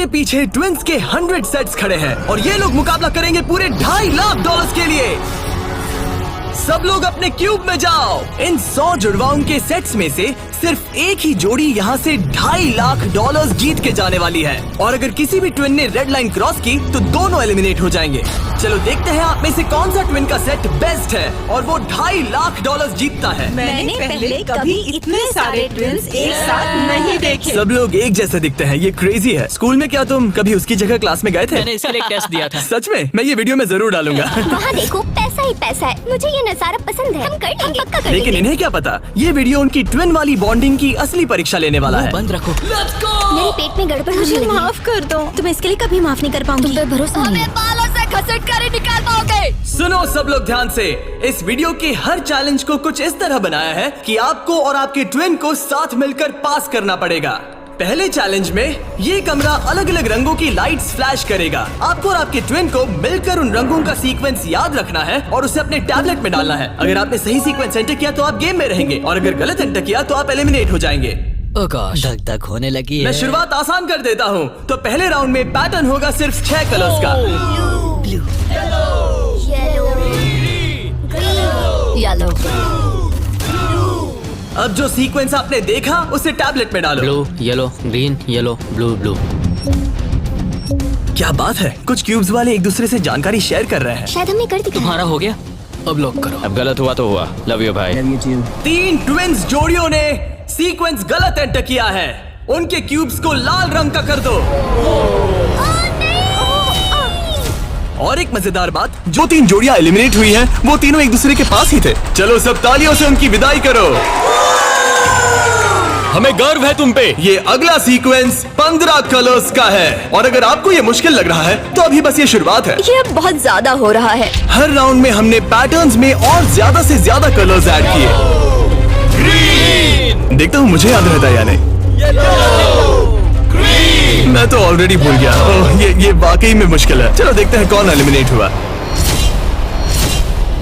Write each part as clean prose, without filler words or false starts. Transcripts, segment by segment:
अपने पीछे ट्विंस के 100 सेट्स खड़े हैं और ये लोग मुकाबला करेंगे पूरे $2.5 लाख के लिए। सब लोग अपने क्यूब में जाओ। इन 100 जुड़वाओं के सेट्स में से सिर्फ एक ही जोड़ी यहाँ से $2.5 लाख जीत के जाने वाली है और अगर किसी भी ट्विन ने रेड लाइन क्रॉस की तो दोनों एलिमिनेट हो जाएंगे। चलो देखते हैं आप में से कौन सा ट्विन का सेट बेस्ट है और वो $2.5 लाख जीतता है। मैंने पहले कभी इतने सारे ट्विन्स एक साथ नहीं देखे। सब लोग एक जैसे दिखते हैं, ये क्रेजी है। स्कूल में क्या तुम कभी उसकी जगह क्लास में गए थे? मैंने इसके लिए टेस्ट दिया था। सच में? मैं ये वीडियो में जरूर डालूंगा। वहाँ देखो, पैसा ही पैसा है। मुझे ये नजारा पसंद है। हम कर लेंगे, पक्का कर लेकिन लेंगे। इन्हें क्या पता, ये वीडियो उनकी ट्विन वाली बॉन्डिंग की असली परीक्षा लेने वाला है। बंद रखो। मेरे पेट में गड़बड़ होने लगी। माफ कर दो, तुम इसके लिए कभी माफ नहीं कर पाऊंगी। तुम पे भरोसा नहीं है। बालों से घसीट कर ही निकाल पाओगे। सुनो सब लोग ध्यान से, इस वीडियो के हर चैलेंज को कुछ इस तरह बनाया है कि आपको और आपके ट्विन को साथ मिलकर पास करना पड़ेगा। पहले चैलेंज में ये कमरा अलग अलग रंगों की लाइट्स फ्लैश करेगा। आपको और आपके ट्विन को मिलकर उन रंगों का सीक्वेंस याद रखना है और उसे अपने टैबलेट में डालना है। अगर आपने सही सीक्वेंस एंटर किया तो आप गेम में रहेंगे और अगर गलत एंटर किया तो आप एलिमिनेट हो जाएंगे। धक धक होने लगी है। मैं शुरुआत आसान कर देता हूँ। तो पहले राउंड में पैटर्न होगा सिर्फ 6 कलर्स का। येलो, अब जो सीक्वेंस आपने देखा उसे टैबलेट में डालो। Blue, yellow, green, yellow, blue, blue. क्या बात है, कुछ क्यूब्स वाले एक दूसरे से जानकारी शेयर कर रहे हैं। शायद हमने कर दी। तुम्हारा हो गया, अब लॉक करो। अब गलत हुआ तो हुआ। लव यू भाई। 3 ट्विंस जोड़ियों ने सीक्वेंस गलत एंटर किया है। उनके क्यूब्स को लाल रंग का कर दो। और एक मजेदार बात, जो 3 जोड़ियां एलिमिनेट हुई हैं, वो तीनों एक दूसरे के पास ही थे। चलो सब तालियों से उनकी विदाई करो। हमें गर्व है तुम पे। ये अगला सीक्वेंस 15 कलर्स का है और अगर आपको ये मुश्किल लग रहा है तो अभी बस ये शुरुआत है। ये अब बहुत ज्यादा हो रहा है। हर राउंड में हमने पैटर्न्स में और ज्यादा से ज्यादा कलर्स ऐड किए। देखता हूँ मुझे याद रहता है या नहीं। मैं तो ऑलरेडी भूल गया। ओह, ये वाकई में मुश्किल है। चलो देखते हैं कौन एलिमिनेट हुआ।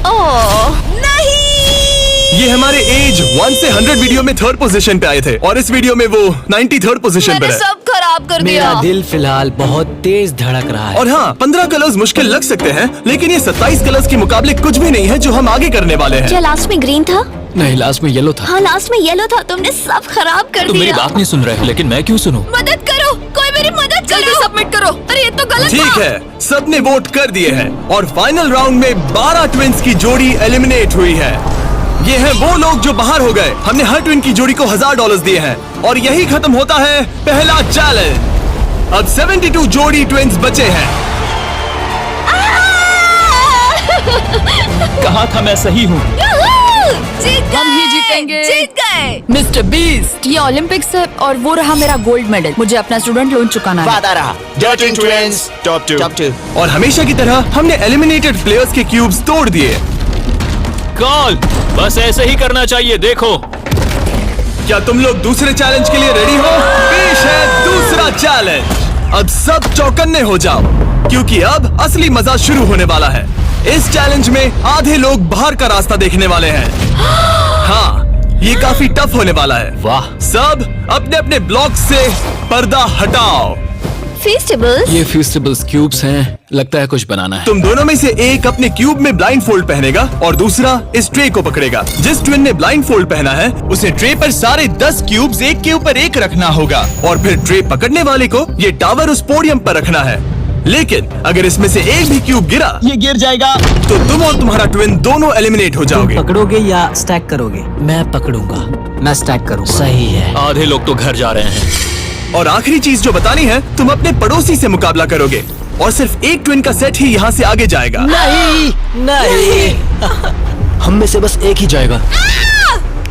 ओह नहीं, ये हमारे एज 1 से 100 वीडियो में 3rd पोजीशन पे आए थे और इस वीडियो में वो 93rd पोजीशन पे मैंने है। सब खराब कर दिया। मेरा दिल फिलहाल बहुत तेज धड़क रहा है। और हाँ, 15 कलर्स मुश्किल लग सकते हैं लेकिन ये 27 कलर्स के मुकाबले कुछ भी नहीं है जो हम आगे करने वाले हैं। क्या लास्ट में ग्रीन था? नहीं, लास्ट में येलो था। हाँ, लास्ट में येलो था। तुमने सब खराब कर तुम मेरी दिया। बात नहीं सुन रहे, लेकिन मैं क्यों सुनूं? मदद करो, कोई मेरी मदद करो। जल्दी सबमिट करो। अरे ये तो गलत ठीक था। है, सबने वोट कर दिए हैं और फाइनल राउंड में 12 ट्विंस की जोड़ी एलिमिनेट हुई है। ये हैं वो लोग जो बाहर हो गए। हमने हर ट्विन की जोड़ी को $1000 दिए हैं और यही खत्म होता है पहला चैलेंज। अब 72 जोड़ी ट्विंस बचे हैं। कहा था मैं सही हूँ। जीत गए। हम ही जीतेंगे। जीत गए। मिस्टर बीस्ट, ये ओलंपिक्स है और वो रहा मेरा गोल्ड मेडल। मुझे अपना स्टूडेंट लोन चुकाना है। वादा रहा। Dirty Twins, top 2। और हमेशा की तरह हमने एलिमिनेटेड प्लेयर्स के क्यूब्स तोड़ दिए। कॉल, बस ऐसे ही करना चाहिए। देखो, क्या तुम लोग दूसरे चैलेंज के लिए रेडी हो? पेश है दूसरा चैलेंज। अब सब चौकन्ने हो जाओ क्योंकि अब असली मजा शुरू होने वाला है। इस चैलेंज में आधे लोग बाहर का रास्ता देखने वाले हैं। हाँ, ये काफी टफ होने वाला है। वाह। सब अपने अपने ब्लॉक से पर्दा हटाओ। फेस्टिवल्स? ये फेस्टिवल्स क्यूब्स हैं, लगता है कुछ बनाना है। तुम दोनों में से एक अपने क्यूब में ब्लाइंड फोल्ड पहनेगा और दूसरा इस ट्रे को पकड़ेगा। जिस ट्विन ने ब्लाइंड फोल्ड पहना है उसे ट्रे पर सारे 10 क्यूब्स एक के ऊपर एक रखना होगा और फिर ट्रे पकड़ने वाले को ये टावर उस पोडियम पर रखना है। लेकिन अगर इसमें से एक भी क्यूब गिरा, ये गिर जाएगा तो तुम और तुम्हारा ट्विन दोनों एलिमिनेट हो जाओगे। पकड़ोगे या स्टैक करोगे? मैं पकड़ूंगा। मैं स्टैक करूंगा। सही है। आधे लोग तो घर जा रहे हैं। और आखिरी चीज जो बतानी है, तुम अपने पड़ोसी से मुकाबला करोगे और सिर्फ एक ट्विन का सेट ही यहाँ से आगे जाएगा। नहीं, नहीं। हम में से बस एक ही जाएगा।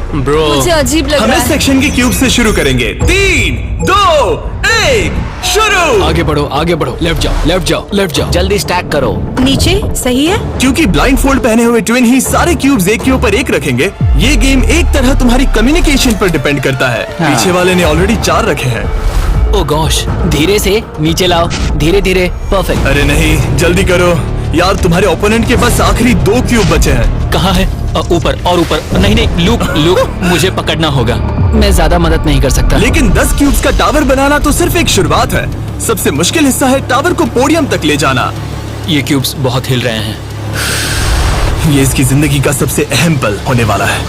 ब्रो, मुझे अजीब लग हम रहा इस है। सेक्शन के क्यूब से शुरू करेंगे। 3, 2, 1, शुरू। आगे बढ़ो, आगे बढ़ो। लेफ्ट जाओ, लेफ्ट जाओ, लेफ्ट जाओ। जल्दी स्टैक करो। नीचे सही है। क्योंकि ब्लाइंड फोल्ड पहने हुए ट्विन ही सारे क्यूब्स एक के ऊपर एक रखेंगे, ये गेम एक तरह तुम्हारी कम्युनिकेशन पर डिपेंड करता है। पीछे वाले ने ऑलरेडी 4 रखे हैं। ओ गॉश, धीरे से नीचे लाओ, धीरे धीरे। परफेक्ट। अरे नहीं, जल्दी करो यार, तुम्हारे ओपोनेंट के पास आखिरी 2 क्यूब बचे हैं। कहाँ है? ऊपर और ऊपर। नहीं नहीं, लूप लूप, मुझे पकड़ना होगा। मैं ज्यादा मदद नहीं कर सकता। लेकिन 10 क्यूब्स का टावर बनाना तो सिर्फ एक शुरुआत है। सबसे मुश्किल हिस्सा है टावर को पोडियम तक ले जाना। ये क्यूब्स बहुत हिल रहे हैं। ये इसकी जिंदगी का सबसे अहम पल होने वाला है।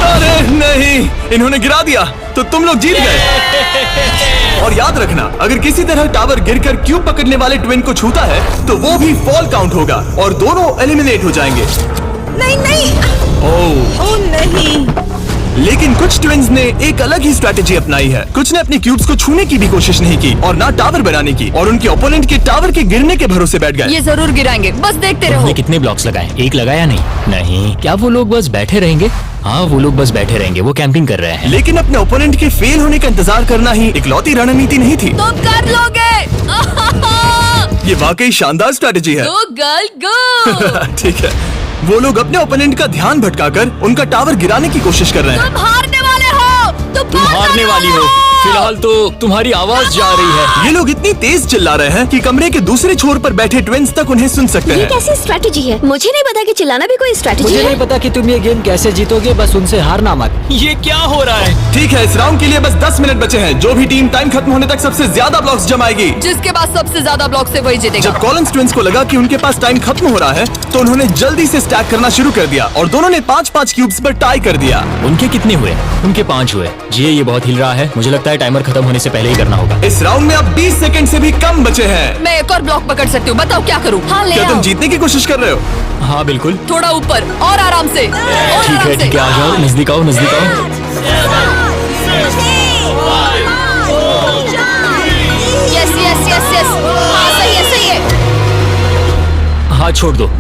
अरे नहीं, इन्होंने गिरा दिया तो तुम लोग जीत गए। और याद रखना, अगर किसी तरह टावर गिरकर क्यूब पकड़ने वाले ट्विन को छूता है तो वो भी फॉल काउंट होगा और दोनों एलिमिनेट हो जाएंगे। नहीं नहीं, ओह नहीं। लेकिन कुछ ट्विन्स ने एक अलग ही स्ट्रैटेजी अपनाई है। कुछ ने अपने क्यूब्स को छूने की भी कोशिश नहीं की और ना टावर बनाने की, और उनके ओपोनेंट के टावर के गिरने के भरोसे बैठ गए। ये जरूर गिराएंगे, बस देखते रहो। उन्होंने कितने ब्लॉक्स लगाए? एक लगाया नहीं? नहीं। क्या वो लोग बस बैठे रहेंगे? हाँ, वो लोग बस बैठे रहेंगे, वो कैंपिंग कर रहे हैं। लेकिन अपने ओपोनेंट के फेल होने का इंतजार करना ही इकलौती रणनीति नहीं थी। तुम कर लोगे। ये वाकई शानदार स्ट्रैटेजी है। गो गर्ल गो। ठीक है, वो लोग अपने ओपोनेंट का ध्यान भटकाकर उनका टावर गिराने की कोशिश कर रहे हैं। तुम हारने वाले हो। तुम हारने वाली हो। फिलहाल तो तुम्हारी आवाज जा रही है। ये लोग इतनी तेज चिल्ला रहे हैं कि कमरे के दूसरे छोर पर बैठे ट्विन्स तक उन्हें सुन सकते ये हैं। कैसी स्ट्रैटेजी है? मुझे नहीं पता कि चिल्लाना भी कोई स्ट्रैटेजी मुझे है। नहीं पता कि तुम ये गेम कैसे जीतोगे, बस उनसे हारना मत। ये क्या हो रहा है? ठीक है, इस राउंड के लिए बस 10 मिनट बचे हैं। जो भी टीम टाइम खत्म होने तक सबसे ज्यादा ब्लॉक्स जमाएगी, जिसके पास सबसे ज्यादा ब्लॉक से वही जीतेगा। जब कॉलिंस ट्विन्स को लगा कि उनके पास टाइम खत्म हो रहा है तो उन्होंने जल्दी से स्टैक करना शुरू कर दिया और दोनों ने 5-5 क्यूब्स पर टाई कर दिया। उनके कितने हुए? उनके 5 हुए। जी, ये बहुत हिल रहा है। मुझे लगता है टाइमर खत्म होने से पहले ही करना होगा। इस राउंड में अब 20 सेकंड से भी कम बचे हैं। मैं एक और ब्लॉक पकड़ सकती हूँ, बताओ क्या करूँ? हाँ, ले क्या तुम आओ। जीतने की कोशिश कर रहे हो? हाँ बिल्कुल। थोड़ा ऊपर और आराम से। और ठीक आराम है से। ठीक है, आ जाओ, नजदीक आओ, नजदीक आओ। Yes yes yes yes. हाँ, सही है सही है। हाथ छोड़ दो।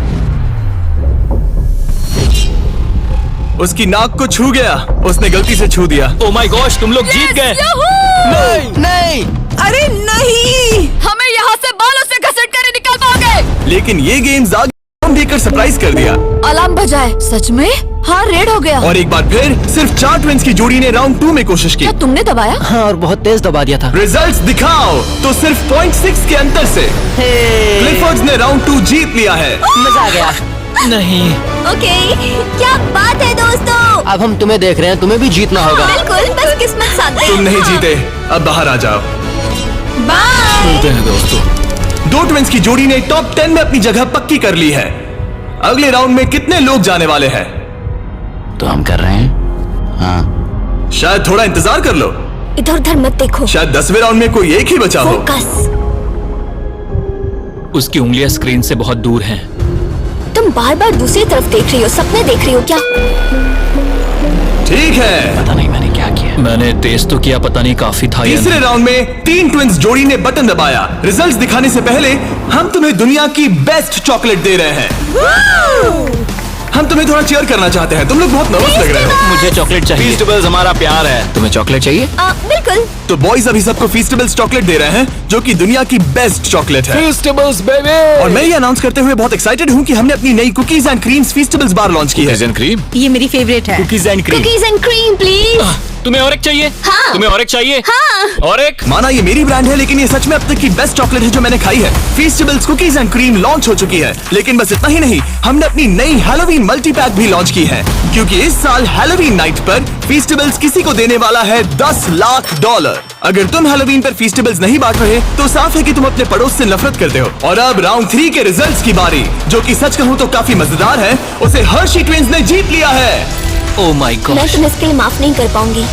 उसकी नाक को छू गया, उसने गलती से छू दिया। ओ माय गॉश, तुम लोग जीत गए। नहीं नहीं, अरे नहीं। हमें यहाँ से बालों से घसीट कर निकल पाओगे। लेकिन ये गेम्स आगे देकर सरप्राइज कर दिया। अलार्म बजाए। सच में? हाँ, रेड हो गया। और एक बार फिर सिर्फ 4 ट्विन्स की जोड़ी ने राउंड 2 में कोशिश की। क्या तुमने दबाया? हाँ, और बहुत तेज दबा दिया था। रिजल्ट्स दिखाओ तो सिर्फ 0.6 के अंतर से क्लिफोर्ड्स ने राउंड 2 जीत लिया है। मजा आ गया। नहीं। ओके, क्या बात है दोस्तों। अब हम तुम्हें देख रहे हैं, तुम्हें भी जीतना होगा। बिल्कुल, बस किस्मत साथ दे। तुम नहीं जीते, अब बाहर आ जाओ। बाय। मिलते हैं दोस्तों। 2 ट्विन्स की जोड़ी ने टॉप 10 में अपनी जगह पक्की कर ली है। अगले राउंड में कितने लोग जाने वाले हैं? तो हम कर रहे हैं। हाँ, शायद थोड़ा इंतजार कर लो। इधर उधर मत देखो। शायद 10वें राउंड में कोई एक ही बचा हो। फोकस। उसकी उंगलियां स्क्रीन से बहुत दूर हैं। तुम बार बार दूसरी तरफ देख रही हो, सपने देख रही हो क्या? ठीक है, पता नहीं मैंने क्या किया। मैंने टेस्ट तो किया, पता नहीं काफी था या तीसरे नहीं। राउंड में 3 ट्विन्स जोड़ी ने बटन दबाया। रिजल्ट्स दिखाने से पहले हम तुम्हें दुनिया की बेस्ट चॉकलेट दे रहे हैं। हम तुम्हें थोड़ा चीयर करना चाहते हैं। तुम लोग बहुत नर्वस लग रहे हो। मुझे चॉकलेट चाहिए। फीस्टेबल्स हमारा प्यार है। तुम्हें चॉकलेट चाहिए? बिल्कुल। तो बॉयज अभी सबको फीस्टेबल्स चॉकलेट दे रहे हैं, जो कि दुनिया की बेस्ट चॉकलेट है। फीस्टेबल्स बेबी। और मैं ये अनाउंस करते हुए बहुत एक्साइटेड हूँ कि हमने अपनी नई cookies and creams Feastables bar launch की है। क्रीम। ये मेरी फेवरेट है। Cookies and cream. Cookies and cream please. तुम्हें और एक चाहिए? हाँ। तुम्हें और एक चाहिए? हाँ। और एक? माना ये मेरी ब्रांड है, लेकिन ये सच में अब तक की बेस्ट चॉकलेट है जो मैंने खाई है। फीस्टेबल्स कुकीज एंड क्रीम लॉन्च हो चुकी है, लेकिन बस इतना ही नहीं, हमने अपनी नई हैलोवीन मल्टी पैक भी लॉन्च की है, क्योंकि इस साल हैलोवीन नाइट पर फीस्टेबल्स किसी को देने वाला है $10 लाख। अगर तुम हैलोवीन पर फीस्टेबल्स नहीं बांट रहे तो साफ है कि तुम अपने पड़ोस से नफरत करते हो। और अब राउंड 3 के रिजल्ट्स की बारी, जो कि सच कहूं तो काफी मजेदार है। उसे हर्शी ट्विन्स ने जीत लिया है। ओ माय मैं गॉश। तुम्हें इसके लिए माफ नहीं कर पाऊंगी।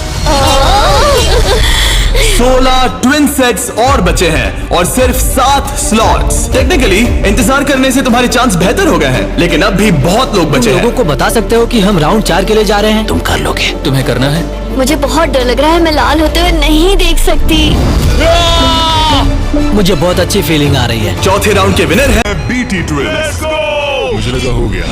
16 ट्विन सेट्स और बचे हैं और सिर्फ 7 स्लॉट्स। टेक्निकली इंतजार करने से तुम्हारे चांस बेहतर हो गए हैं, लेकिन अब भी बहुत लोग बचे लोगों हैं। को बता सकते हो कि हम राउंड 4 के लिए जा रहे हैं। तुम कर लोगे। तुम्हें करना है? मुझे बहुत डर लग रहा है, मैं लाल होते हुए नहीं देख सकती। मुझे बहुत अच्छी फीलिंग आ रही है। चौथे राउंड के विनर है बीटी ट्विल्स। मुझे लगा हो गया।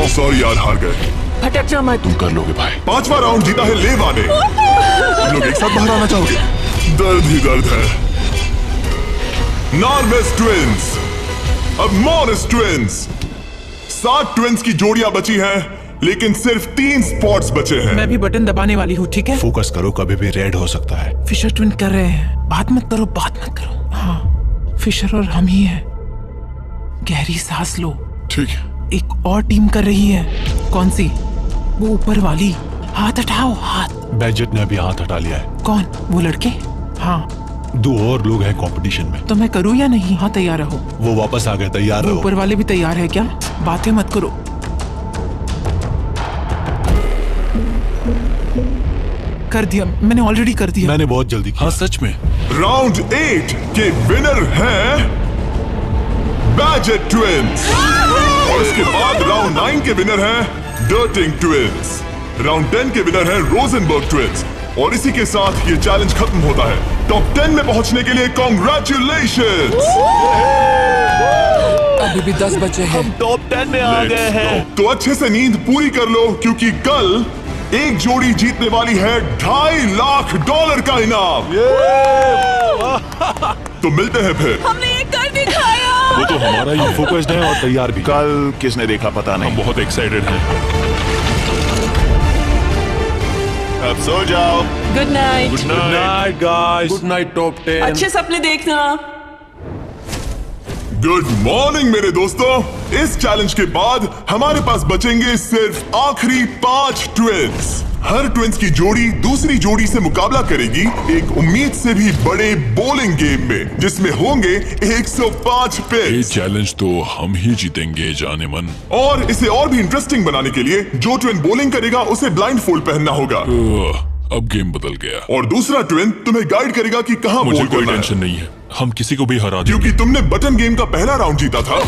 सॉरी यार, हार गए। भटकना मत। तुम कर लोगे भाई। 5वां राउंड जीता है लेवा ने। तुम लोग एक साथ बाहर आना चाहोगे? दर्द ही दर्द है। नॉर्वेस ट्विंस, अब मॉरिस ट्विंस। 7 ट्विंस की जोड़ियां बची हैं, लेकिन सिर्फ 3 स्पॉट्स बचे हैं। मैं भी बटन दबाने वाली हूँ, ठीक है? फोकस करो, कभी भी रेड हो सकता है। फिशर ट्विन कर रहे हैं। बात मत करो, बात मत करो। हाँ, फिशर और हम ही हैं। गहरी सांस लो। ठीक है। एक और टीम कर रही है। कौन सी? वो ऊपर वाली। हाथ हटाओ, हाथ। बैजेट ने अभी हाथ हटा लिया है। कौन? वो लड़के? हाँ। 2 और लोग हैं कंपटीशन में। तो मैं करूँ या नहीं? हाँ, तैयार रहो। वो वापस आ गए, तैयार रहो। ऊपर वाले भी तैयार है क्या? बातें मत करो। कर दिया मैंने, ऑलरेडी कर दिया। मैंने बहुत जल्दी किया। हाँ सच में। राउंड 8 के विनर हैं बैजेट ट्विंस और इसके बाद राउंड 9 के विनर हैं डर्टिंग ट्विंस। राउंड 10 के विनर हैं रोजनबर्ग ट्विंस। और इसी के साथ ये चैलेंज खत्म होता है। टॉप 10 में पहुंचने के लिए कांग्रेचुलेशंस। अभी भी 10 बचे हैं। हम टॉप 10 में आ गए हैं। तो अच्छे से नींद पूरी कर लो, क्योंकि कल एक जोड़ी जीतने वाली है $2.5 लाख का इनाम। तो मिलते हैं फिर। हमने ये कर दिखाया। वो तो हमारा ही फोकस्ड है और तैयार भी। कल किसने देखा पता नहीं। हम बहुत एक्साइटेड हैं। अब सो जाओ। Good night. Good night guys. Good night top 10। अच्छे सपने देखना। गुड मॉर्निंग मेरे दोस्तों। इस चैलेंज के बाद हमारे पास बचेंगे सिर्फ आखिरी 5 ट्विंस। हर ट्विंस की जोड़ी दूसरी जोड़ी से मुकाबला करेगी एक उम्मीद से भी बड़े बॉलिंग गेम में, जिसमें होंगे 105 पिन। ये चैलेंज तो हम ही जीतेंगे जाने मन। और इसे और भी इंटरेस्टिंग बनाने के लिए जो ट्विन बॉलिंग करेगा उसे ब्लाइंड फोल्ड पहनना होगा। अब गेम बदल गया। और दूसरा ट्विन तुम्हें गाइड करेगा कि कहां मुझे बॉल कोई करना है। टेंशन नहीं है, हम किसी को भी हरा देंगे। क्योंकि तुमने बटन गेम का पहला राउंड जीता था।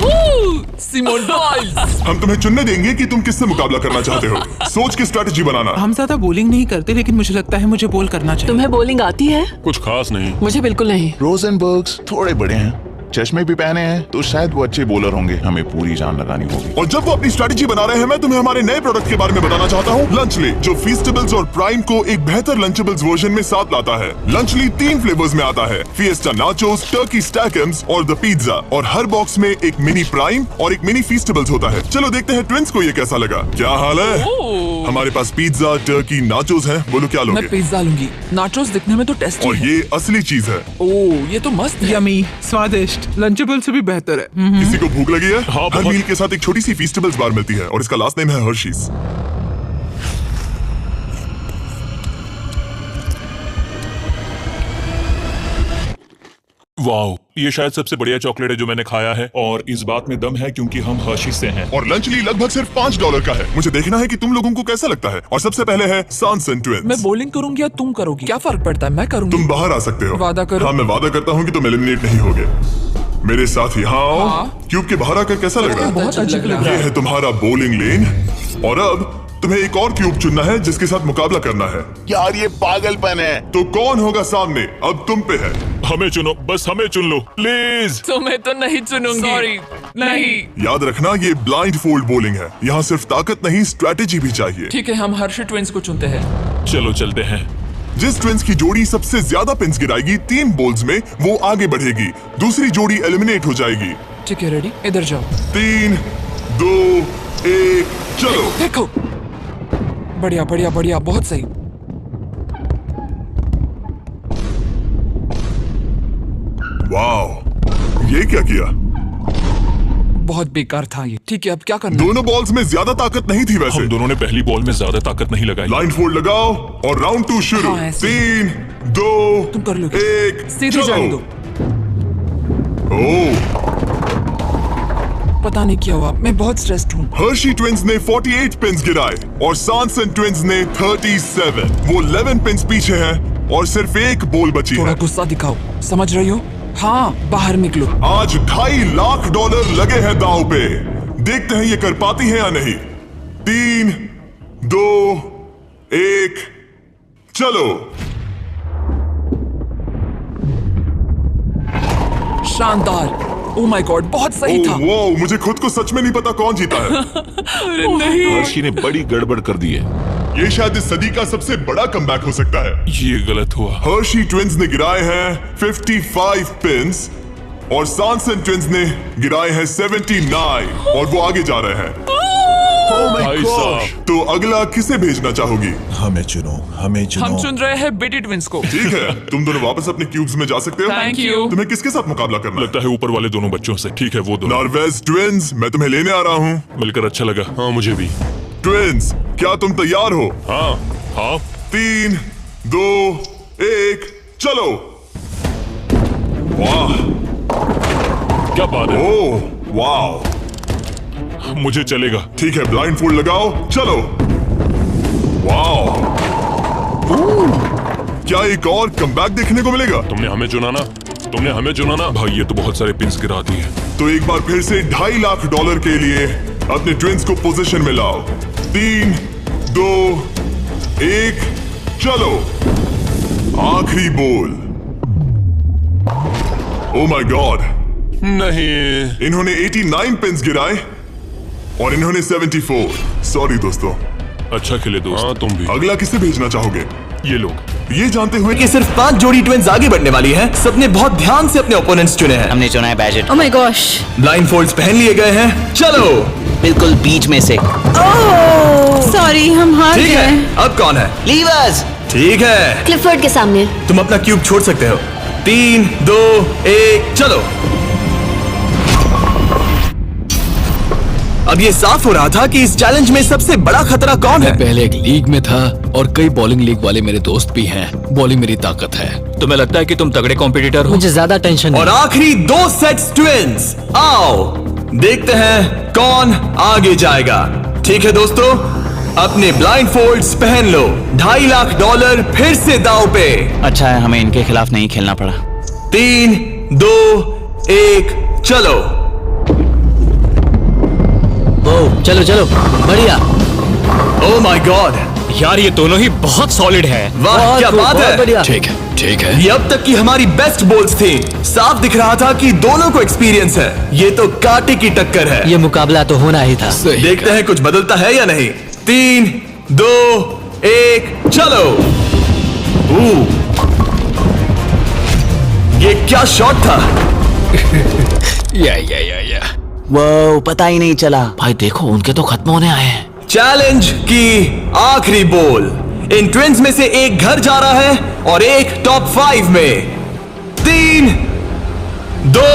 Simone Biles. हम तुम्हें चुनने देंगे कि तुम किससे मुकाबला करना चाहते हो। सोच के स्ट्रेटेजी बनाना। हम ज्यादा बॉलिंग नहीं करते, लेकिन मुझे लगता है मुझे बॉल करना चाहिए। तुम्हें बॉलिंग आती है? कुछ खास नहीं। मुझे बिल्कुल नहीं। रोजनबर्ग्स थोड़े बड़े हैं, चश्मे भी पहने हैं, तो शायद वो अच्छे बॉलर होंगे। हमें पूरी जान लगानी होगी। और जब वो अपनी स्ट्रेटेजी बना रहे हैं, मैं तुम्हें हमारे नए प्रोडक्ट के बारे में बताना चाहता हूँ, लंचली, जो फीस्टेबल्स और प्राइम को एक बेहतर लंचेबल्स वर्जन में साथ लाता है। लंचली 3 फ्लेवर्स में आता है, फिएस्टा नाचोस, टर्की स्टैकम्स और द पिज्जा। और हर बॉक्स में एक मिनी प्राइम और एक मिनी फीस्टेबल्स होता है। चलो देखते हैं ट्विंस को ये कैसा लगा। क्या हाल है? हमारे पास पिज्जा, टर्की, नाचोस है। बोलो क्या लोगे? मैं पिज्जा लूंगी। नाचोस दिखने में तो टेस्टी और है। ये असली चीज है। ओह, ये तो मस्त है। यमी, स्वादिष्ट, लंचेबल से भी बेहतर है। किसी को भूख लगी है? हाँ, हर बहुत। मील के साथ एक छोटी सी फीस्टेबल्स बार मिलती है और इसका लास्ट नेम है हर्शीज। वाओ, ये शायद सबसे बढ़िया चॉकलेट है जो मैंने खाया है, और इस बात में दम है क्योंकि हम हर्शीज से हैं। और लंचली लगभग सिर्फ $5 का है। मुझे देखना है कि तुम लोगों को कैसा लगता है। और सबसे पहले है सॉनसन ट्विंस। मैं बॉलिंग करूंगी या तुम करोगी? क्या फर्क पड़ता है? मैं करूंगी। तुम बाहर आ सकते हो। वादा करो। हाँ, मैं वादा करता हूँ कि तुम एलिमिनेट नहीं होगे। मेरे साथ यहाँ आओ। हाँ। क्यूब के बाहर आकर कैसा लग रहा है? बहुत अजीब लग रहा ये है। है तुम्हारा बॉलिंग लेन। और अब तुम्हें एक और क्यूब चुनना है जिसके साथ मुकाबला करना है। यार ये पागलपन है। तो कौन होगा सामने? अब तुम पे है। हमें चुनो, बस हमें चुन लो प्लीज। तुम्हें तो नहीं चुनूंगी। सॉरी, नहीं। याद रखना, ये ब्लाइंड फोल्ड बॉलिंग है। यहाँ सिर्फ ताकत नहीं, स्ट्रेटेजी भी चाहिए। ठीक है, हम हर्षी ट्विंस को चुनते हैं। चलो चलते हैं। जिस ट्विंस की जोड़ी सबसे ज्यादा पिन्स गिराएगी 3 बॉल्स में, वो आगे बढ़ेगी। दूसरी जोड़ी एलिमिनेट हो जाएगी। ठीक है, रेडी? इधर जाओ। 3, 2, 1, चलो। देखो, बढ़िया बढ़िया बढ़िया, बहुत सही। वाह, ये क्या किया? बहुत बेकार था ये। ठीक है, अब क्या करना है? दोनों बॉल्स में ज्यादा ताकत नहीं थी वैसे। हम दोनों ने पहली बॉल में ज्यादा ताकत नहीं लगाई। लाइन फोल्ड लगाओ और राउंड 2 शुरू। हाँ, ऐसे। 3, 2, तुम कर लोगे। 1, सीधे जाने दो। ओह, पता नहीं क्या हुआ, मैं बहुत स्ट्रेस्ड हूँ। हर्शी ट्विंस ने 48 पिन्स गिराए और सॉनसन ट्विंस ने 37। वो 11 पिन्स पीछे हैं और सिर्फ एक बॉल बची थोड़ा है। गुस्सा दिखाओ, समझ रही हो? हाँ, बाहर निकलो। आज $2.5 लाख लगे हैं दांव पे। देखते हैं ये कर पाती है या नहीं। 3, 2, 1, चलो। शानदार। ओह माय गॉड, बहुत सही था। वो मुझे खुद को सच में नहीं पता कौन जीता है। अरे नहीं। हर्षी ने बड़ी गड़बड़ कर दी है। ये शायद इस सदी का सबसे बड़ा कमबैक हो सकता है। ये गलत हुआ। हर्शी ट्विंस ने गिराए हैं 55 पिन्स और सॉनसन ट्विंस ने गिराए हैं 79 और वो आगे जा रहे हैं। भाई साहब, तो अगला किसे भेजना चाहोगी? हमें चुनो, हमें चुनो। हम चुन रहे हैं बेटी ट्विंस को। ठीक है, तुम दोनों वापस अपने क्यूब्स में जा सकते हो। Thank you। तुम्हें किसके साथ मुकाबला करना है? लगता है ऊपर वाले दोनों बच्चों से। ठीक है, वो दोनों। नॉर्वेज ट्विंस, मैं तुम्हें लेने आ रहा हूँ। मिलकर अच्छा लगा। हाँ, मुझे भी। ट्विंस, क्या तुम तैयार हो? हाँ हाँ 3, 2, 1, चलो। वाह, क्या बात है। ओह वाह, मुझे चलेगा। ठीक है, ब्लाइंड फोल्ड लगाओ, चलो। वाह, क्या एक और कमबैक देखने को मिलेगा? तुमने हमें चुना ना भाई, ये तो बहुत सारे पिंस गिरा दी है। तो एक बार फिर से $2.5 लाख के लिए अपने ट्विंस को पोजीशन में लाओ। 3, 2, 1, चलो। आखिरी बोल। ओ माय गॉड, नहीं, इन्होंने 89 पिंस गिराए और इन्होंने 74। सॉरी दोस्तों। अच्छा खेले दोस्त। हाँ, तुम भी। अगला किसे भेजना चाहोगे? ये लोग। ये जानते हुए कि सिर्फ 5 जोड़ी ट्विंस आगे बढ़ने वाली हैं, सबने बहुत ध्यान से अपने ओपोनेंट्स चुने हैं। हमने चुना है budget. Oh my gosh. Blindfolds पहन लिए गए हैं, चलो। बिल्कुल बीच में से। सॉरी, हम हार ठीक गए। है, अब कौन है? लीवर्स। ठीक है, क्लिफर्ड के सामने। तुम अपना क्यूब छोड़ सकते हो। 3, 2, 1, चलो। अब ये साफ हो रहा था कि इस चैलेंज में सबसे बड़ा खतरा कौन है। पहले एक लीग में था और कई बॉलिंग लीग वाले मेरे दोस्त भी हैं। बॉलिंग मेरी ताकत है। तुम्हें लगता है कि तुम तगड़े कॉम्पिटिटर हो? मुझे ज्यादा टेंशन और आखिरी 2 सेट्स ट्विंस। आओ देखते हैं कौन आगे जाएगा। ठीक है दोस्तों, अपने ब्लाइंड फोल्ड्स पहन लो। $2.5 लाख फिर से दांव पे। अच्छा है हमें इनके खिलाफ नहीं खेलना पड़ा। 3, 2, 1, चलो। ओह चलो चलो, बढ़िया। ओह माय गॉड, यार ये दोनों ही बहुत सॉलिड है। वाह क्या बात है। ठीक है, ठीक है। ये अब तक की हमारी बेस्ट बॉल्स थी। साफ दिख रहा था कि दोनों को एक्सपीरियंस है। ये तो कांटे की टक्कर है। ये मुकाबला तो होना ही था। देखते हैं कुछ बदलता है या नहीं। 3, 2, 1, चलो। ये क्या शॉट था। या वो पता ही नहीं चला। भाई देखो उनके तो खत्म होने आए हैं। चैलेंज की आखिरी बॉल। इन ट्विंस में से एक घर जा रहा है और एक टॉप 5 में। 3, 2,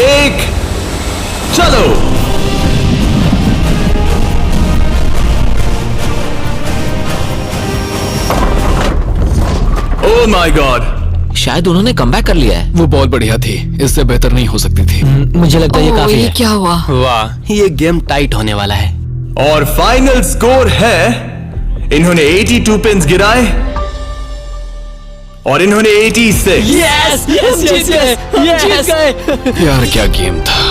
1, चलो। ओह माय गॉड, शायद उन्होंने कमबैक कर लिया है। वो बहुत बढ़िया थी, इससे बेहतर नहीं हो सकती थी। मुझे लगता है ये काफी है। क्या हुआ? वाह, ये गेम टाइट होने वाला है। और फाइनल स्कोर है, इन्होंने 82 पिन्स गिराए और इन्होंने 86। यस यस यस, यार क्या गेम था।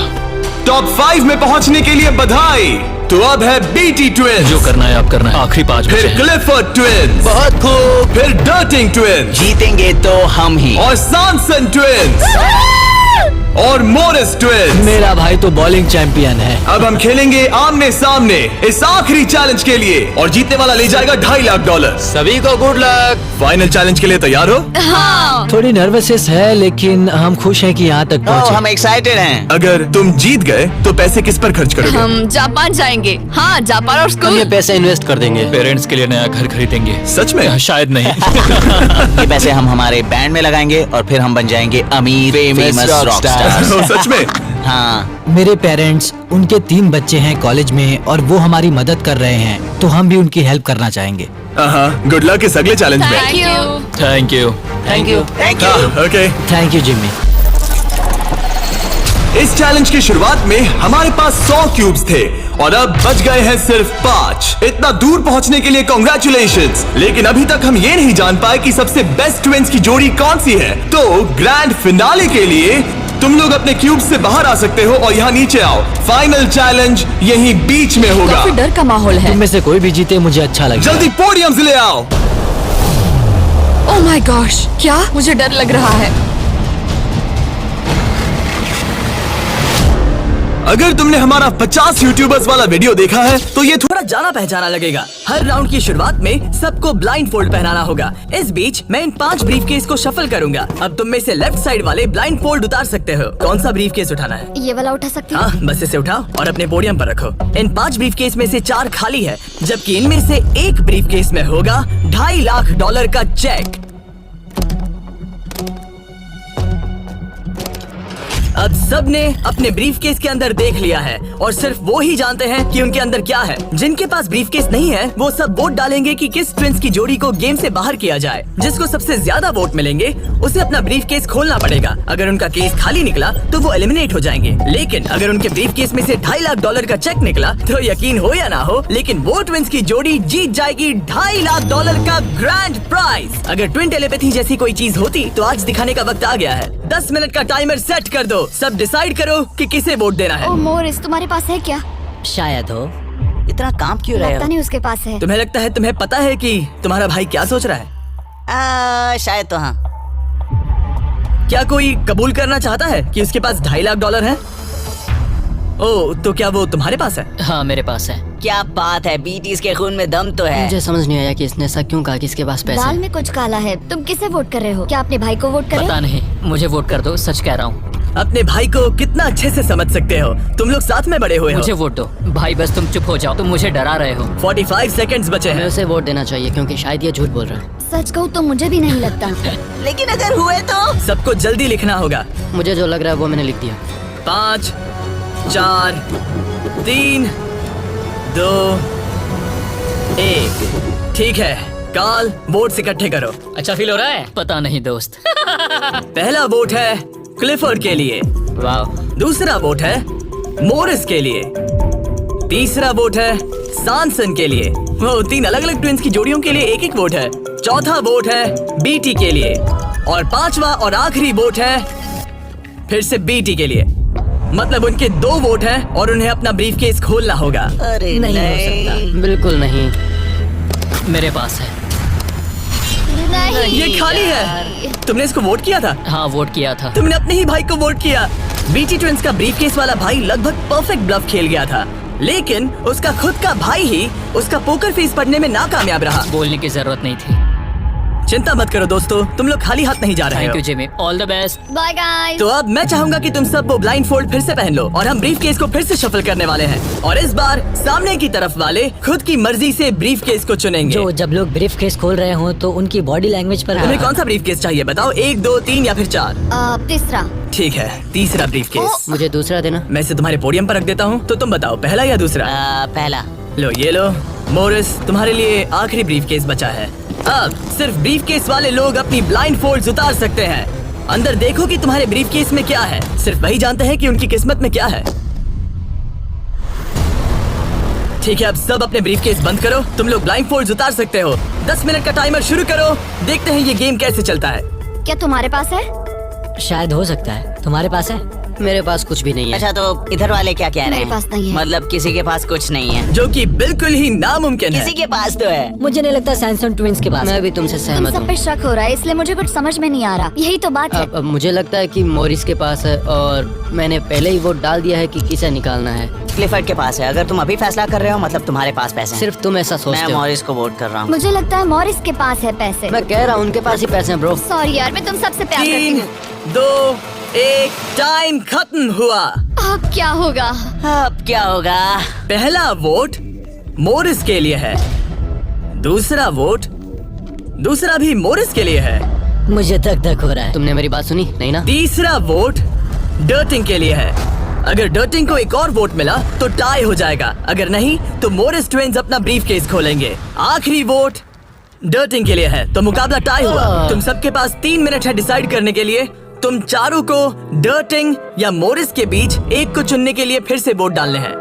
टॉप 5 में पहुंचने के लिए बधाई। तो अब है बीटी ट्विंस, जो करना है आप करना है। आखिरी 5 फिर क्लिफर्ड ट्विंस, बहुत खूब। फिर डर्टिंग ट्विंस, जीतेंगे तो हम ही। और सॉनसन ट्विंस, और मोरिस ट्विंस। मेरा भाई तो बॉलिंग चैंपियन है। अब हम खेलेंगे आमने सामने इस आखिरी चैलेंज के लिए और जीतने वाला ले जाएगा $2.5 लाख। सभी को गुड लक। फाइनल चैलेंज के लिए तैयार हो? हाँ। थोड़ी नर्वसनेस है लेकिन हम खुश हैं कि यहाँ तक पहुँचे। हम एक्साइटेड हैं। अगर तुम जीत गए तो पैसे किस पर खर्च करोगे? हम जापान जाएंगे। हाँ, जापान और हम स्कूल। ये पैसे इन्वेस्ट कर देंगे। पेरेंट्स के लिए नया घर खरीदेंगे। सच में? शायद नहीं। ये पैसे हम हमारे बैंड में लगाएंगे और फिर हम बन जाएंगे अमीर फेमस रॉक स्टार। सच में? हाँ। मेरे पेरेंट्स, उनके 3 बच्चे हैं कॉलेज में और वो हमारी मदद कर रहे हैं, तो हम भी उनकी हेल्प करना चाहेंगे। गुड लक इस अगले चैलेंज में। Thank you. Thank you. Thank you. Thank you. Okay, thank you Jimmy. इस चैलेंज की शुरुआत में हमारे पास 100 क्यूब्स थे और अब बच गए हैं सिर्फ 5। इतना दूर पहुंचने के लिए कांग्रेचुलेशंस। लेकिन अभी तक हम ये नहीं जान पाए कि सबसे बेस्ट ट्विंस की जोड़ी कौन सी है। तो ग्रैंड फिनाले के लिए तुम लोग अपने क्यूब से बाहर आ सकते हो और यहाँ नीचे आओ। फाइनल चैलेंज यहीं बीच में होगा। काफी डर का माहौल है। तुम में से कोई भी जीते मुझे अच्छा लगेगा। जल्दी पोडियम से ले आओ। ओह माय गॉश, क्या? मुझे डर लग रहा है। अगर तुमने हमारा 50 यूट्यूबर्स वाला वीडियो देखा है तो ये थोड़ा जाना पहचाना लगेगा। हर राउंड की शुरुआत में सबको ब्लाइंड फोल्ड पहनाना होगा। इस बीच मैं इन 5 ब्रीफकेस को शफल करूंगा। अब तुम में से लेफ्ट साइड वाले ब्लाइंड फोल्ड उतार सकते हो। कौन सा ब्रीफकेस उठाना है? ये वाला उठा सकती हाँ, बस इसे उठाओ और अपने पोडियम पर रखो। इन 5 ब्रीफकेस में से 4 खाली है, जबकि इनमें से एक ब्रीफकेस में होगा $2.5 लाख का चेक। अब सब ने अपने ब्रीफकेस के अंदर देख लिया है और सिर्फ वो ही जानते हैं कि उनके अंदर क्या है। जिनके पास ब्रीफकेस नहीं है वो सब वोट डालेंगे कि किस ट्विंस की जोड़ी को गेम से बाहर किया जाए। जिसको सबसे ज्यादा वोट मिलेंगे उसे अपना ब्रीफकेस खोलना पड़ेगा। अगर उनका केस खाली निकला तो वो एलिमिनेट हो जाएंगे। लेकिन अगर उनके ब्रीफकेस में से $2.5 लाख का चेक निकला तो यकीन हो या ना हो, लेकिन वो ट्विंस की जोड़ी जीत जाएगी $2.5 लाख का ग्रैंड प्राइज। अगर ट्विन टेलीपैथी जैसी कोई चीज होती तो आज दिखाने का वक्त आ गया है। 10 मिनट का टाइमर सेट कर दो। सब डिसाइड करो कि किसे वोट देना है। ओह मोरिस, तुम्हारे पास है क्या? शायद हो। इतना काम क्यों रहे लगता हो? नहीं उसके पास है। तुम्हें लगता है तुम्हें पता है कि तुम्हारा भाई क्या सोच रहा है? शायद तो हाँ। क्या कोई कबूल करना चाहता है कि उसके पास $2.5 लाख है? ओह, तो क्या वो तुम्हारे पास है? हाँ मेरे पास है। क्या बात है, बीटीज के खून में दम तो है। मुझे समझ नहीं आया कि इसने ऐसा क्यों कहा कि इसके पास पैसे दाल हैं। में कुछ काला है। तुम किसे वोट कर रहे हो? क्या अपने भाई को वोट करें? पता नहीं, मुझे वोट कर दो, सच कह रहा हूँ। अपने भाई को कितना अच्छे से समझ सकते हो, तुम लोग साथ में बड़े हुए हो। मुझे वोट दो भाई, बस तुम चुप हो जाओ, तुम मुझे डरा रहे हो। 45 सेकंड्स बचे हैं। हमें उसे वोट देना चाहिए क्योंकि शायद ये झूठ बोल रहा है। सच कहूँ तो मुझे भी नहीं लगता। लेकिन अगर हुए तो? सबको जल्दी लिखना होगा। मुझे जो लग रहा है वो मैंने लिख दिया। 5 4 3 2 1। ठीक है कार्ल, वोट्स इकट्ठे करो। अच्छा फील हो रहा है? पता नहीं दोस्त। पहला वोट है क्लिफोर्ड के लिए। वाह। दूसरा वोट है मोरिस के लिए। तीसरा वोट है सैनसन के लिए। वो 3 अलग अलग ट्विंस की जोड़ियों के लिए एक वोट है। चौथा वोट है बीटी के लिए और 5वां और आखिरी वोट है फिर से बीटी के लिए। मतलब उनके 2 वोट हैं और उन्हें अपना ब्रीफकेस खोलना होगा। अरे नहीं हो सकता, बिल्कुल नहीं। मेरे पास है। नहीं, ये खाली है। तुमने इसको वोट किया था? हाँ वोट किया था। तुमने अपने ही भाई को वोट किया। बीटी ट्विंस का ब्रीफकेस वाला भाई लगभग परफेक्ट ब्लफ खेल गया था, लेकिन उसका खुद का भाई ही उसका पोकर फेस पढ़ने में नाकामयाब रहा। बोलने की जरूरत नहीं थी। चिंता मत करो दोस्तों, तुम लोग खाली हाथ नहीं जा रहे हो। Thank you Jimmy, all the best. Bye guys. तो अब मैं चाहूंगा कि तुम सब वो ब्लाइंड फोल्ड फिर से पहन लो और हम ब्रीफकेस को फिर से शफल करने वाले हैं। और इस बार सामने की तरफ वाले खुद की मर्जी से ब्रीफकेस को चुनेंगे। जो जब लोग ब्रीफकेस खोल रहे हो तो उनकी बॉडी लैंग्वेज पर तुम्हें कौन सा ब्रीफकेस चाहिए बताओ? 1 2 3 या फिर 4? तीसरा। ठीक है, तीसरा ब्रीफकेस। मुझे दूसरा देना। मैं इसे तुम्हारे पोडियम पर रख देता हूँ, तो तुम बताओ पहला या दूसरा? पहला। लो ये लो मोरिस, तुम्हारे लिए आखिरी ब्रीफकेस बचा है। अब सिर्फ ब्रीफकेस वाले लोग अपनी ब्लाइंड फोल्ड्स उतार सकते हैं। अंदर देखो कि तुम्हारे ब्रीफकेस में क्या है। सिर्फ वही जानते हैं कि उनकी किस्मत में क्या है। ठीक है, अब सब अपने ब्रीफकेस बंद करो। तुम लोग ब्लाइंड फोल्ड्स उतार सकते हो। 10 मिनट का टाइमर शुरू करो। देखते हैं ये गेम कैसे चलता है। क्या तुम्हारे पास है? शायद हो सकता है। तुम्हारे पास है? मेरे पास कुछ भी नहीं है। अच्छा तो इधर वाले क्या कह रहे हैं? मेरे पास नहीं है। मतलब किसी के पास कुछ नहीं है, जो कि बिल्कुल ही नामुमकिन है। किसी के पास तो है। मुझे नहीं लगता सैमसंग ट्विंस के पास। मैं भी तुमसे तुम सहमत सब हूँ। पे शक हो रहा है, इसलिए मुझे कुछ समझ में नहीं आ रहा। यही तो बात है। अब मुझे लगता है कि मोरिस के पास है और मैंने पहले ही वोट डाल दिया है कि किसे निकालना है। क्लिफर्ड के पास है। अगर तुम अभी फैसला कर रहे हो मतलब तुम्हारे पास पैसे हैं। सिर्फ तुम ऐसा मैं सोचते हो। मॉरिस को वोट कर रहा हूँ। मुझे लगता है मॉरिस के पास है पैसे। मैं कह रहा हूँ उनके पास ही पैसे हैं ब्रो। सॉरी यार, मैं तुम सबसे प्यार करती 3 हूँ। 2 1 टाइम खत्म हुआ। अब क्या होगा? अब क्या होगा? पहला वोट मोरिस के लिए है। दूसरा वोट दूसरा भी मोरिस के लिए है। मुझे धक हो रहा है। तुमने मेरी बात सुनी नहीं ना? तीसरा वोट डर्टिंग के लिए है। अगर डर्टिंग को एक और वोट मिला तो टाई हो जाएगा। अगर नहीं तो मोरिस ट्विंस अपना ब्रीफकेस खोलेंगे। आखिरी वोट डर्टिंग के लिए है, तो मुकाबला टाई हुआ। तुम सबके पास 3 मिनट है डिसाइड करने के लिए। तुम चारों को डर्टिंग या मोरिस के बीच एक को चुनने के लिए फिर से वोट डालने हैं।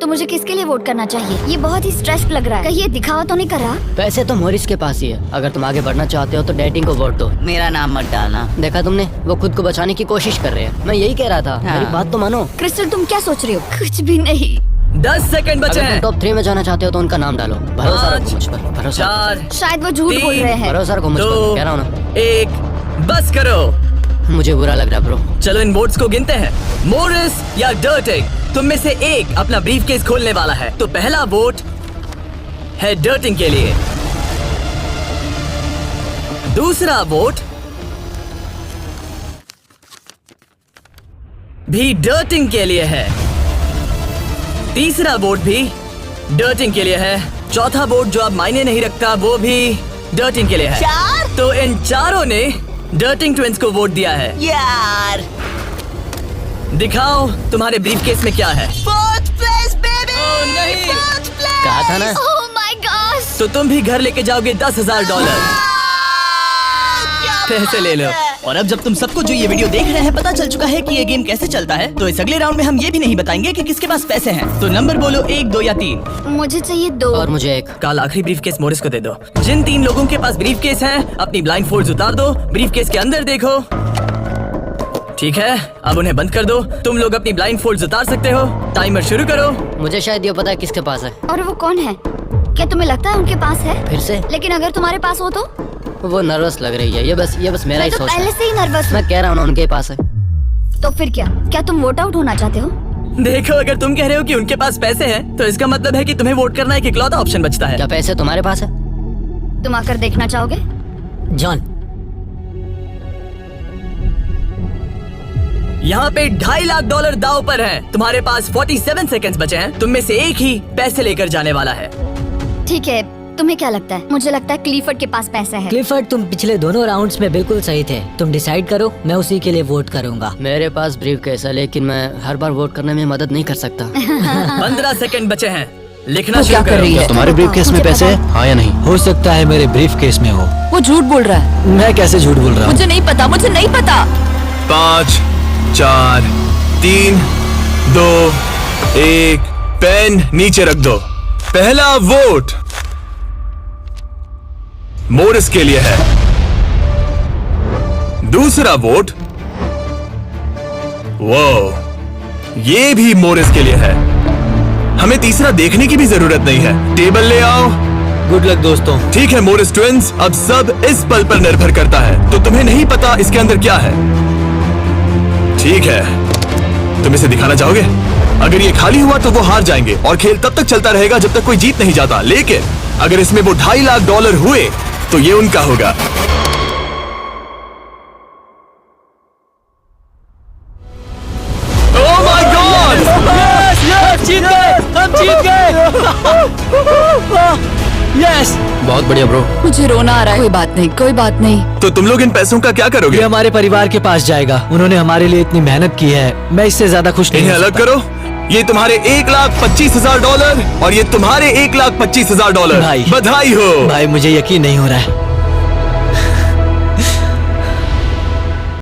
तो मुझे किसके लिए वोट करना चाहिए? ये बहुत ही स्ट्रेस्ड लग रहा है। कहीं ये दिखावा तो नहीं कर रहा? पैसे तो मोरिस के पास ही है। अगर तुम आगे बढ़ना चाहते हो तो डेटिंग को वोट दो। मेरा नाम मत डालना। देखा तुमने, वो खुद को बचाने की कोशिश कर रहे हैं। मैं यही कह रहा था। हाँ। मेरी बात तो मानो। क्रिस्टल तुम क्या सोच रही हो? कुछ भी नहीं। 10 सेकंड बचे अगर हैं। तुम टॉप 3 में जाना चाहते हो तो उनका नाम डालो। भरोसा रखो मुझ पर। भरोसा 4 शायद वो झूठ बोल रहे हैं। भरोसा रखो मुझ पर, कह रहा हूँ ना। 1 बस करो। मुझे बुरा लग रहा ब्रो। चलो इन वोट्स को गिनते हैं। मोरिस या डर्टिंग, तुम में से एक अपना ब्रीफकेस खोलने वाला है। तो पहला वोट है डर्टिंग के लिए। दूसरा वोट भी डर्टिंग के लिए है। तीसरा वोट भी डर्टिंग के लिए है। चौथा वोट जो अब मायने नहीं रखता वो भी डर्टिंग के लिए है। 4? तो इन चारों ने डर्टिंग ट्विंस को वोट दिया है। यार दिखाओ तुम्हारे ब्रीफकेस में क्या है। Fourth place baby. नहीं। कहा था ना। ओह माय गॉश। तो तुम भी घर लेके जाओगे $10,000। पैसे ले लो। और अब जब तुम सबको जो ये वीडियो देख रहे हैं पता चल चुका है कि ये गेम कैसे चलता है, तो इस अगले राउंड में हम ये भी नहीं बताएंगे कि किसके पास पैसे हैं। तो नंबर बोलो 1, 2 या 3। मुझे चाहिए 2। और मुझे 1। काल आखिरी ब्रीफकेस मोरिस को दे दो। जिन 3 लोगों के पास ब्रीफकेस हैं, अपनी ब्लाइंड फोल्ड्स उतार दो, ब्रीफकेस के अंदर देखो। ठीक है, अब उन्हें बंद कर दो। तुम लोग अपनी ब्लाइंड फोल्ड्स उतार सकते हो। टाइमर शुरू करो। मुझे शायद ये पता है किसके पास है। और वो कौन है? क्या तुम्हें लगता है उनके पास है? फिर से? लेकिन अगर तुम्हारे पास हो तो? वो नर्वस लग रही है। ये बस मेरा ही मैं तो सोच है। पहले से ही नर्वस मैं कह रहा हूँ ना, उनके पास है। तो फिर क्या तुम वोट आउट होना चाहते हो? देखो, अगर तुम कह रहे हो कि उनके पास पैसे हैं, तो इसका मतलब है कि तुम्हें वोट करना एक इकलौता ऑप्शन बचता है। क्या पैसे तुम्हारे पास है? तुम आकर देखना चाहोगे? जॉन, यहाँ पे $2.5 लाख दाव पर है। तुम्हारे पास 47 सेकंड्स बचे हैं। तुम में से एक ही पैसे लेकर जाने वाला है। ठीक है, तुम्हें क्या लगता है? मुझे लगता है क्लीफर्ड के पास पैसा है। क्लिफर्ड, तुम पिछले दोनों राउंड्स में बिल्कुल सही थे। तुम डिसाइड करो, मैं उसी के लिए वोट करूंगा। मेरे पास ब्रीफकेस है, लेकिन मैं हर बार वोट करने में मदद नहीं कर सकता। 15 सेकंड बचे हैं। लिखना वो क्या शुरू कर करो। रही है? तुम्हारे ब्रीफकेस में पैसे हैं? हाँ या नहीं? हो सकता है मेरे ब्रीफकेस में हो। वो झूठ बोल रहा है। मैं कैसे झूठ बोल रहा हूँ? मुझे नहीं पता, मुझे नहीं पता। 5, 4, 3, 2, 1। पेन नीचे रख दो। पहला वोट मोरिस के लिए है। दूसरा वोट वो ये भी मोरिस के लिए है। हमें तीसरा देखने की भी जरूरत नहीं है। टेबल ले आओ। गुड लक दोस्तों। ठीक है मोरिस ट्विंस, अब सब इस पल पर निर्भर करता है। तो तुम्हें नहीं पता इसके अंदर क्या है। ठीक है, तुम इसे दिखाना चाहोगे? अगर ये खाली हुआ तो वो हार जाएंगे और खेल तब तक चलता रहेगा जब तक कोई जीत नहीं जाता। लेकिन अगर इसमें वो $2.5 लाख हुए तो ये उनका होगा। Oh my God! हम जीत गए। यस, बहुत बढ़िया ब्रो। मुझे रोना आ रहा है। कोई बात नहीं, कोई बात नहीं। तो तुम लोग इन पैसों का क्या करोगे? ये हमारे परिवार के पास जाएगा। उन्होंने हमारे लिए इतनी मेहनत की है, मैं इससे ज्यादा खुश नहीं इन्हें हो अलग सकता। करो। ये तुम्हारे $1,25,000 और ये तुम्हारे $1,25,000। भाई, बधाई हो। भाई मुझे यकीन नहीं हो रहा है।